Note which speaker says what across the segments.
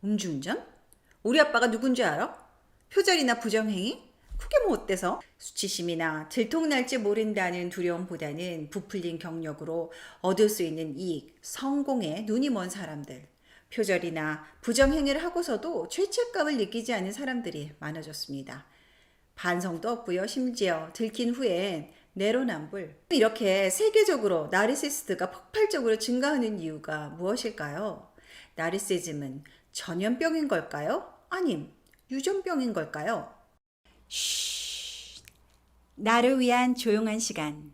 Speaker 1: 음주운전? 우리 아빠가 누군지 알아? 표절이나 부정행위? 그게 뭐 어때서? 수치심이나 들통날지 모른다는 두려움보다는 부풀린 경력으로 얻을 수 있는 이익, 성공에 눈이 먼 사람들. 표절이나 부정행위를 하고서도 죄책감을 느끼지 않는 사람들이 많아졌습니다. 반성도 없고요. 심지어 들킨 후엔 내로남불. 이렇게 세계적으로 나르시스트가 폭발적으로 증가하는 이유가 무엇일까요? 나르시즘은 전염병인 걸까요? 아님 유전병인 걸까요? 쉬, 나를 위한 조용한 시간.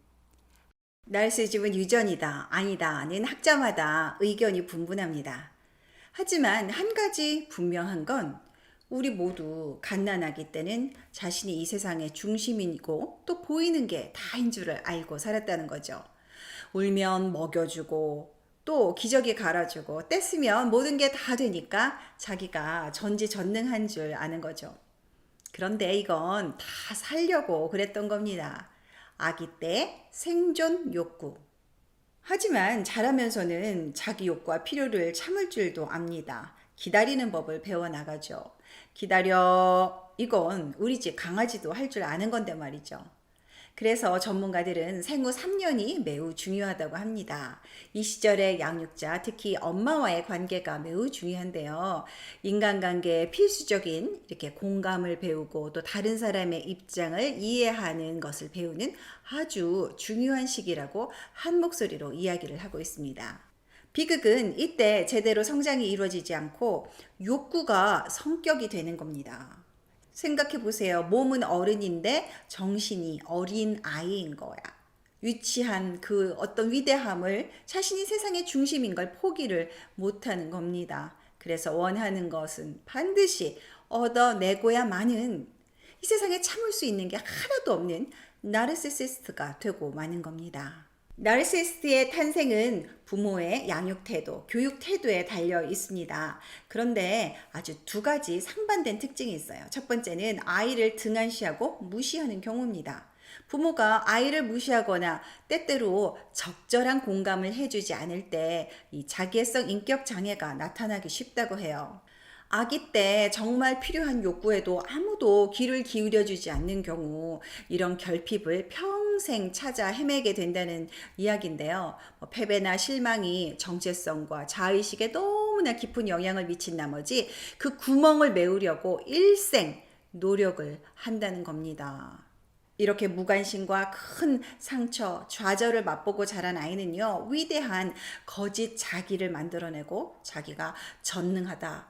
Speaker 1: 나르시즘은 유전이다, 아니다는 학자마다 의견이 분분합니다. 하지만 한 가지 분명한 건 우리 모두 갓난아기 때는 자신이 이 세상의 중심이고 또 보이는 게 다인 줄을 알고 살았다는 거죠. 울면 먹여주고 또 기저귀 갈아주고 뗐으면 모든 게 다 되니까 자기가 전지전능한 줄 아는 거죠. 그런데 이건 다 살려고 그랬던 겁니다. 아기 때 생존 욕구. 하지만 자라면서는 자기 욕구와 필요를 참을 줄도 압니다. 기다리는 법을 배워나가죠. 기다려. 이건 우리 집 강아지도 할 줄 아는 건데 말이죠. 그래서 전문가들은 생후 3년이 매우 중요하다고 합니다. 이 시절의 양육자, 특히 엄마와의 관계가 매우 중요한데요. 인간관계의 필수적인 이렇게 공감을 배우고 또 다른 사람의 입장을 이해하는 것을 배우는 아주 중요한 시기라고 한 목소리로 이야기를 하고 있습니다. 비극은 이때 제대로 성장이 이루어지지 않고 욕구가 성격이 되는 겁니다. 생각해 보세요. 몸은 어른인데 정신이 어린 아이인 거야. 유치한 그 어떤 위대함을 자신이 세상의 중심인 걸 포기를 못하는 겁니다. 그래서 원하는 것은 반드시 얻어내고야만은 이 세상에 참을 수 있는 게 하나도 없는 나르시시스트가 되고 마는 겁니다. 나르시시스트의 탄생은 부모의 양육 태도, 교육 태도에 달려 있습니다. 그런데 아주 두 가지 상반된 특징이 있어요. 첫 번째는 아이를 등한시하고 무시하는 경우입니다. 부모가 아이를 무시하거나 때때로 적절한 공감을 해주지 않을 때 이 자기애성 인격 장애가 나타나기 쉽다고 해요. 아기 때 정말 필요한 욕구에도 아무도 귀를 기울여주지 않는 경우 이런 결핍을 평생 찾아 헤매게 된다는 이야기인데요. 패배나 실망이 정체성과 자의식에 너무나 깊은 영향을 미친 나머지 그 구멍을 메우려고 일생 노력을 한다는 겁니다. 이렇게 무관심과 큰 상처, 좌절을 맛보고 자란 아이는요, 위대한 거짓 자기를 만들어내고 자기가 전능하다,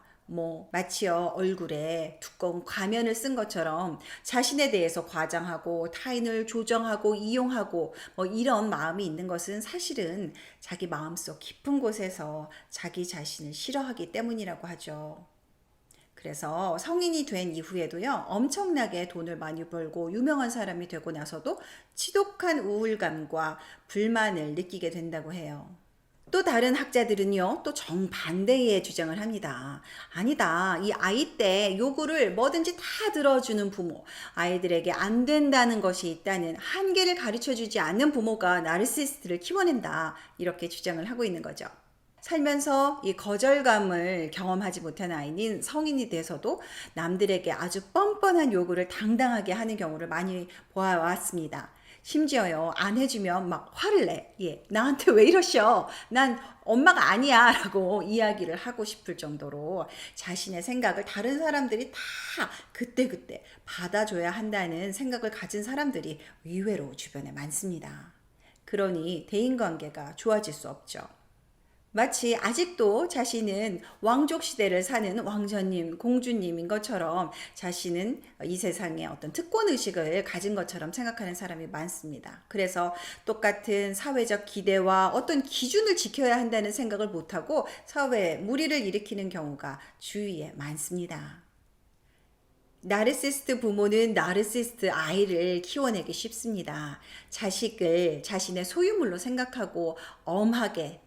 Speaker 1: 마치요 얼굴에 두꺼운 가면을 쓴 것처럼 자신에 대해서 과장하고 타인을 조정하고 이용하고 이런 마음이 있는 것은 사실은 자기 마음속 깊은 곳에서 자기 자신을 싫어하기 때문이라고 하죠. 그래서 성인이 된 이후에도요, 엄청나게 돈을 많이 벌고 유명한 사람이 되고 나서도 지독한 우울감과 불만을 느끼게 된다고 해요. 또 다른 학자들은요, 또 정반대의 주장을 합니다. 아니다. 이 아이 때 요구를 뭐든지 다 들어주는 부모, 아이들에게 안 된다는 것이 있다는 한계를 가르쳐 주지 않는 부모가 나르시스트를 키워낸다. 이렇게 주장을 하고 있는 거죠. 살면서 이 거절감을 경험하지 못한 아이는 성인이 돼서도 남들에게 아주 뻔뻔한 요구를 당당하게 하는 경우를 많이 보아왔습니다. 심지어요, 안 해주면 막 화를 내. 예, 나한테 왜 이러셔? 난 엄마가 아니야. 라고 이야기를 하고 싶을 정도로 자신의 생각을 다른 사람들이 다 그때그때 받아줘야 한다는 생각을 가진 사람들이 의외로 주변에 많습니다. 그러니 대인관계가 좋아질 수 없죠. 마치 아직도 자신은 왕족 시대를 사는 왕자님, 공주님인 것처럼 자신은 이 세상에 어떤 특권 의식을 가진 것처럼 생각하는 사람이 많습니다. 그래서 똑같은 사회적 기대와 어떤 기준을 지켜야 한다는 생각을 못하고 사회에 무리를 일으키는 경우가 주위에 많습니다. 나르시스트 부모는 나르시스트 아이를 키워내기 쉽습니다. 자식을 자신의 소유물로 생각하고 엄하게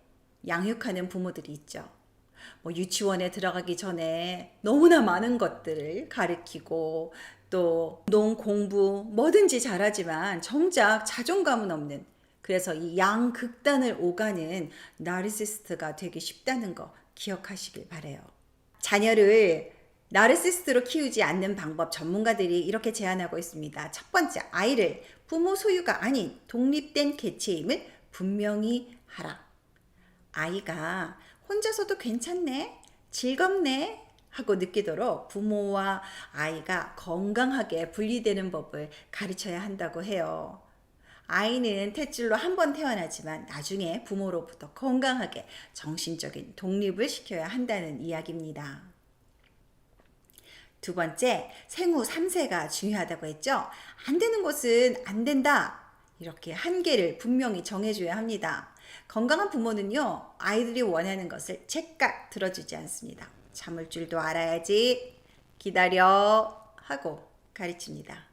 Speaker 1: 양육하는 부모들이 있죠. 유치원에 들어가기 전에 너무나 많은 것들을 가르치고 또 농 공부 뭐든지 잘하지만 정작 자존감은 없는, 그래서 이 양극단을 오가는 나르시스트가 되기 쉽다는 거 기억하시길 바래요. 자녀를 나르시스트로 키우지 않는 방법 전문가들이 이렇게 제안하고 있습니다. 첫 번째, 아이를 부모 소유가 아닌 독립된 개체임을 분명히 하라. 아이가 혼자서도 괜찮네, 즐겁네 하고 느끼도록 부모와 아이가 건강하게 분리되는 법을 가르쳐야 한다고 해요. 아이는 탯줄로 한 번 태어나지만 나중에 부모로부터 건강하게 정신적인 독립을 시켜야 한다는 이야기입니다. 두 번째, 생후 3세가 중요하다고 했죠. 안 되는 것은 안 된다. 이렇게 한계를 분명히 정해줘야 합니다. 건강한 부모는요, 아이들이 원하는 것을 제깍 들어주지 않습니다. 참을 줄도 알아야지, 기다려 하고 가르칩니다.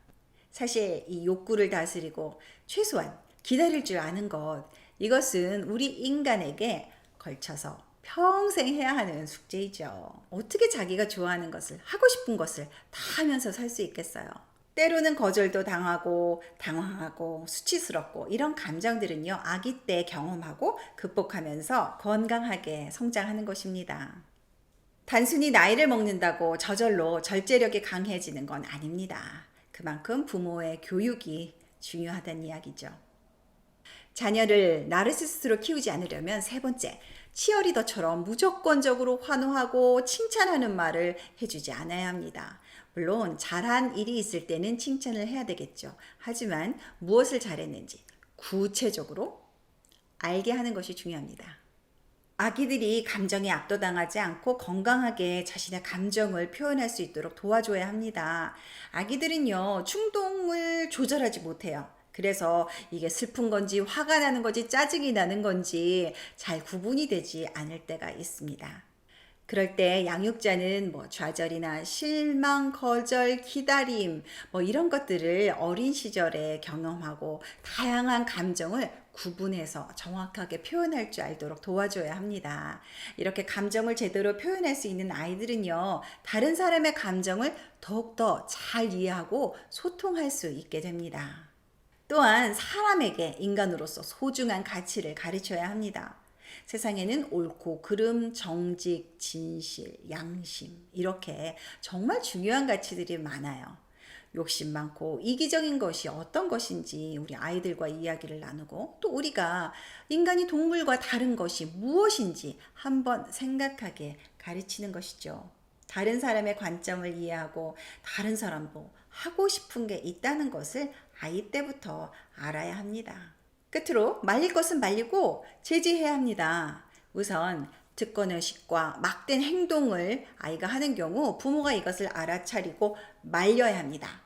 Speaker 1: 사실 이 욕구를 다스리고 최소한 기다릴 줄 아는 것, 이것은 우리 인간에게 걸쳐서 평생 해야 하는 숙제이죠. 어떻게 자기가 좋아하는 것을, 하고 싶은 것을 다 하면서 살 수 있겠어요? 때로는 거절도 당하고 당황하고 수치스럽고 이런 감정들은요, 아기 때 경험하고 극복하면서 건강하게 성장하는 것입니다. 단순히 나이를 먹는다고 저절로 절제력이 강해지는 건 아닙니다. 그만큼 부모의 교육이 중요하다는 이야기죠. 자녀를 나르시스트로 키우지 않으려면 세 번째, 치어리더처럼 무조건적으로 환호하고 칭찬하는 말을 해주지 않아야 합니다. 물론 잘한 일이 있을 때는 칭찬을 해야 되겠죠. 하지만 무엇을 잘했는지 구체적으로 알게 하는 것이 중요합니다. 아기들이 감정에 압도당하지 않고 건강하게 자신의 감정을 표현할 수 있도록 도와줘야 합니다. 아기들은요, 충동을 조절하지 못해요. 그래서 이게 슬픈 건지 화가 나는 건지 짜증이 나는 건지 잘 구분이 되지 않을 때가 있습니다. 그럴 때 양육자는 좌절이나 실망, 거절, 기다림 이런 것들을 어린 시절에 경험하고 다양한 감정을 구분해서 정확하게 표현할 줄 알도록 도와줘야 합니다. 이렇게 감정을 제대로 표현할 수 있는 아이들은요, 다른 사람의 감정을 더욱더 잘 이해하고 소통할 수 있게 됩니다. 또한 사람에게 인간으로서 소중한 가치를 가르쳐야 합니다. 세상에는 옳고 그름, 정직, 진실, 양심 이렇게 정말 중요한 가치들이 많아요. 욕심 많고 이기적인 것이 어떤 것인지 우리 아이들과 이야기를 나누고, 또 우리가 인간이 동물과 다른 것이 무엇인지 한번 생각하게 가르치는 것이죠. 다른 사람의 관점을 이해하고 다른 사람도 하고 싶은 게 있다는 것을 아이 때부터 알아야 합니다. 끝으로 말릴 것은 말리고 제지해야 합니다. 우선 특권의식과 막된 행동을 아이가 하는 경우 부모가 이것을 알아차리고 말려야 합니다.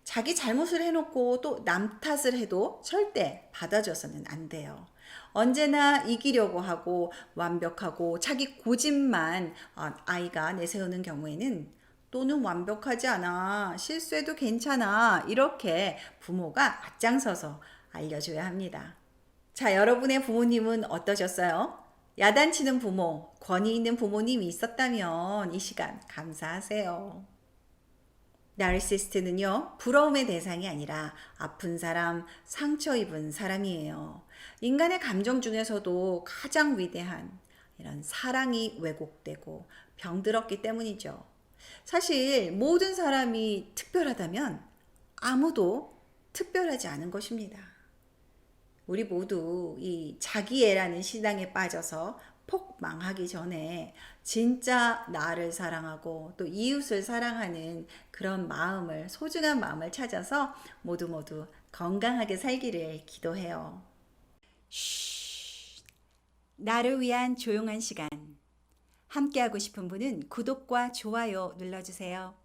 Speaker 1: 자기 잘못을 해놓고 또 남 탓을 해도 절대 받아줘서는 안 돼요. 언제나 이기려고 하고 완벽하고 자기 고집만 아이가 내세우는 경우에는, 또는 완벽하지 않아, 실수해도 괜찮아, 이렇게 부모가 앞장서서 알려줘야 합니다. 자, 여러분의 부모님은 어떠셨어요? 야단치는 부모, 권위 있는 부모님이 있었다면 이 시간 감사하세요. 나르시스트는요, 부러움의 대상이 아니라 아픈 사람, 상처 입은 사람이에요. 인간의 감정 중에서도 가장 위대한 이런 사랑이 왜곡되고 병들었기 때문이죠. 사실 모든 사람이 특별하다면 아무도 특별하지 않은 것입니다. 우리 모두 이 자기애라는 신앙에 빠져서 폭망하기 전에 진짜 나를 사랑하고 또 이웃을 사랑하는 그런 마음을, 소중한 마음을 찾아서 모두 건강하게 살기를 기도해요. 나를 위한 조용한 시간. 함께하고 싶은 분은 구독과 좋아요 눌러주세요.